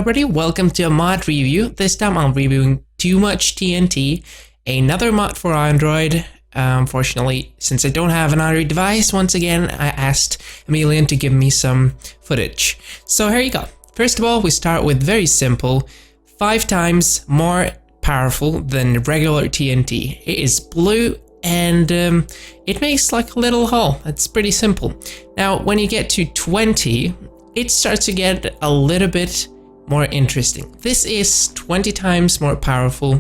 everybody, welcome to a mod review. This time I'm reviewing Much TNT, another mod for Android. Unfortunately, since I don't have an Android device, once again I asked Emilian to give me some footage. So here you go. First of all, we start with very simple, 5 times more powerful than regular TNT. It is blue and it makes like a little hole. That's pretty simple. Now when you get to 20, it starts to get a little bit more interesting. This is 20 times more powerful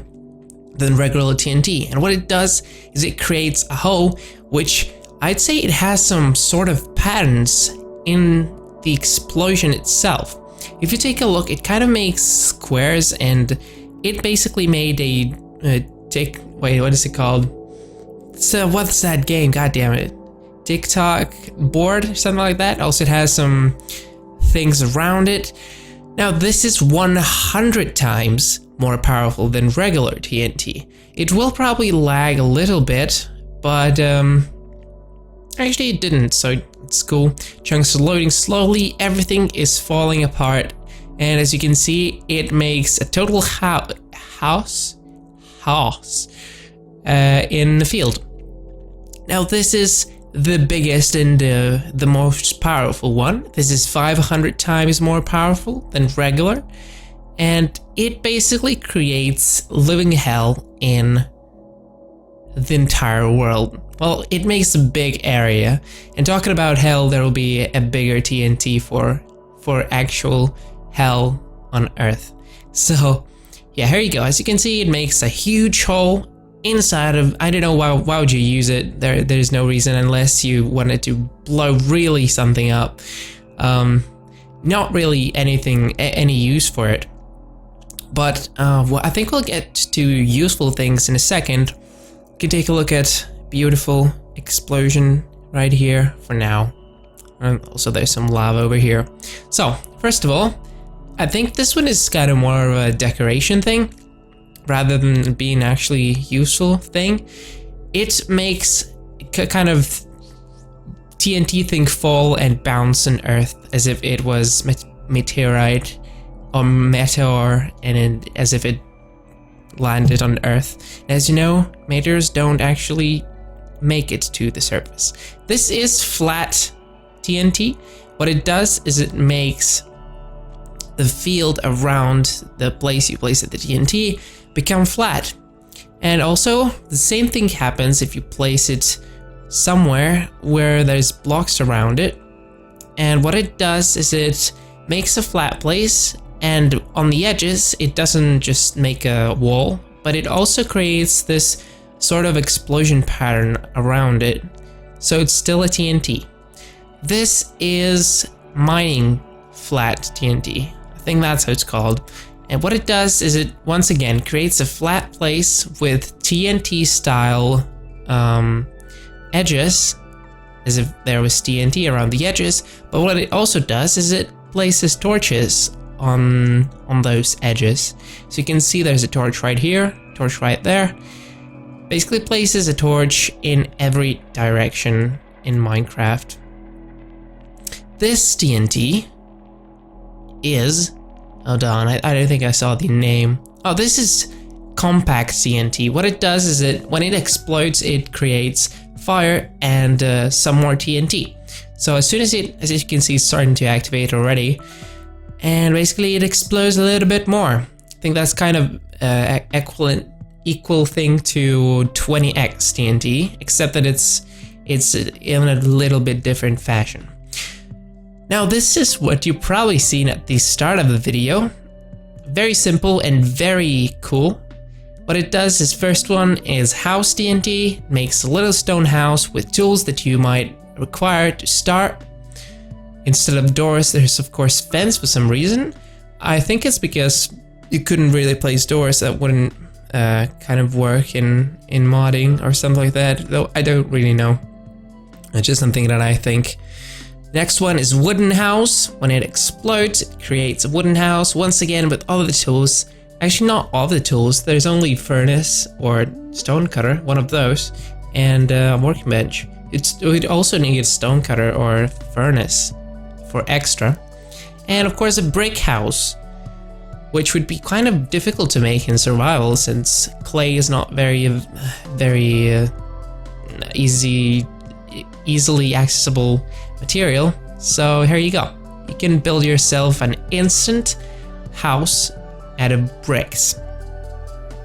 than regular TNT, and what it does is it creates a hole which I'd say it has some sort of patterns in the explosion itself. If you take a look, it kind of makes squares, and it basically made a what is it called? So what's that game? God damn it. TikTok board or something like that. Also, it has some things around it. Now this is 100 times more powerful than regular TNT. It will probably lag a little bit, but actually it didn't, so it's cool. Chunks are loading slowly, everything is falling apart, and as you can see, it makes a total house in the field. Now this is the biggest and the most powerful one. This is 500 times more powerful than regular, and it basically creates living hell in the entire world. Well, it makes a big area, and talking about hell, there will be a bigger TNT for actual hell on Earth. So yeah, here you go. As you can see, it makes a huge hole inside of, I don't know why would you use it. There's no reason unless you wanted to blow really something up. Not really any use for it, but well, I think we'll get to useful things in a second. You can take a look at beautiful explosion right here for now, and also there's some lava over here. So first of all, I think this one is kind of more of a decoration thing rather than being actually useful thing. It makes kind of TNT thing fall and bounce on Earth as if it was meteorite or meteor, and as if it landed on Earth. As you know, meteors don't actually make it to the surface. This is flat TNT. What it does is it makes the field around the place you place the TNT become flat. And also the same thing happens if you place it somewhere where there's blocks around it. And what it does is it makes a flat place, and on the edges it doesn't just make a wall, but it also creates this sort of explosion pattern around it, so it's still a TNT. This is mining flat TNT. I think that's how it's called. And what it does is it once again creates a flat place with TNT style edges, as if there was TNT around the edges. But what it also does is it places torches on those edges. So you can see there's a torch right here, torch right there. Basically places a torch in every direction in Minecraft. This TNT is, hold on, I don't think I saw the name. Oh, this is compact TNT. What it does is it, when it explodes, it creates fire and some more TNT. So as soon as as you can see, it's starting to activate already, and basically it explodes a little bit more. I think that's kind of equal thing to 20x TNT, except that it's in a little bit different fashion. Now this is what you've probably seen at the start of the video. Very simple and very cool. What it does is, first one is house TNT, makes a little stone house with tools that you might require to start. Instead of doors, there's of course fence for some reason. I think it's because you couldn't really place doors that wouldn't kind of work in modding or something like that, though I don't really know. It's just something that I think. Next one is wooden house. When it explodes, it creates a wooden house, once again with all of the tools. Actually, not all the tools, there's only furnace or stone cutter, one of those, and a working bench. It also needs stone cutter or furnace for extra. And of course a brick house. which would be kind of difficult to make in survival since clay is not very easily accessible material. So here you go. You can build yourself an instant house out of bricks.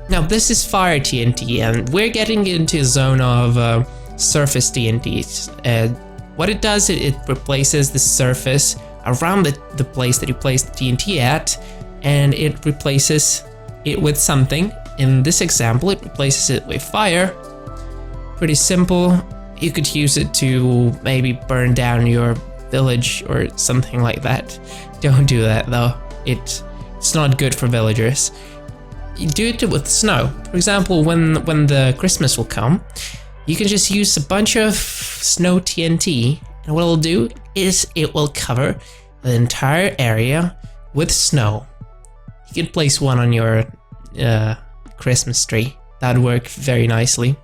Now this is Fire TNT, and we're getting into a zone of surface TNTs. What it does, it replaces the surface around the place that you place the TNT at, and it replaces it with something. In this example, it replaces it with fire. Pretty simple. You could use it to maybe burn down your village or something like that. Don't do that though. It's not good for villagers. You do it with snow. For example, when the Christmas will come, you can just use a bunch of snow TNT, and what it'll do is it will cover the entire area with snow. You can place one on your Christmas tree. That would work very nicely.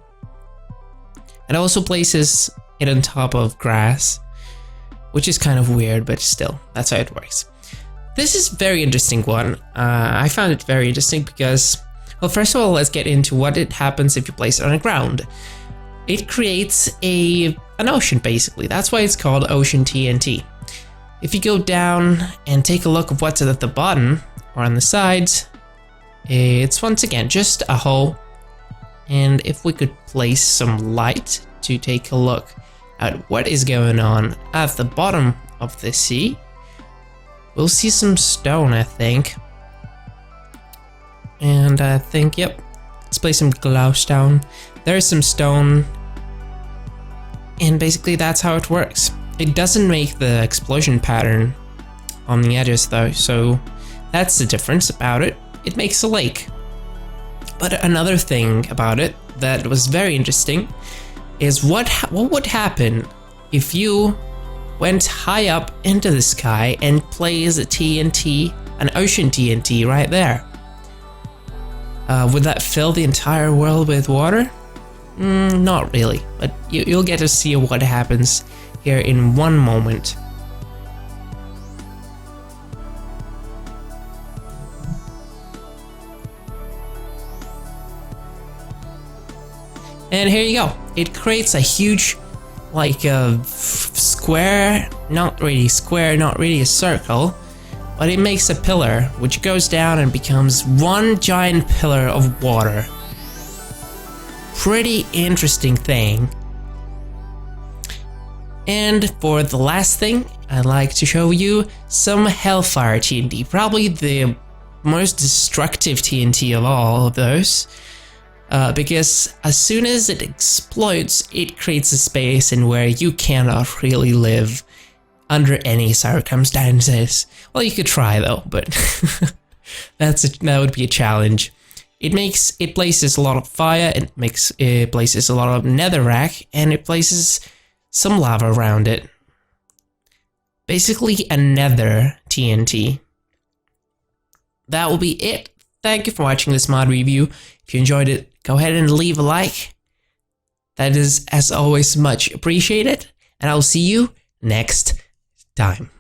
It also places it on top of grass, which is kind of weird, but still, that's how it works. This is a very interesting one. I found it very interesting because, well, first of all, let's get into what it happens if you place it on the ground. It creates an ocean, basically. That's why it's called Ocean TNT. If you go down and take a look at what's at the bottom or on the sides, it's once again just a hole. And if we could place some light to take a look at what is going on at the bottom of the sea, we'll see some stone, I think. And I think, yep, let's place some glowstone. There's some stone. And basically that's how it works. It doesn't make the explosion pattern on the edges though, so that's the difference about it. It makes a lake. But another thing about it that was very interesting is what would happen if you went high up into the sky and placed a TNT, an ocean TNT right there. Would that fill the entire world with water? Not really, but you'll get to see what happens here in one moment. And here you go. It creates a huge, like a square, not really square, not really a circle, but it makes a pillar which goes down and becomes one giant pillar of water. Pretty interesting thing. And for the last thing, I'd like to show you some Hellfire TNT, probably the most destructive TNT of all of those. Because as soon as it explodes, it creates a space in where you cannot really live under any circumstances. Well, you could try though, but that would be a challenge. It places a lot of fire, it places a lot of netherrack, and it places some lava around it. Basically a nether TNT. That will be it. Thank you for watching this mod review. If you enjoyed it, go ahead and leave a like. That is, as always, much appreciated. And I'll see you next time.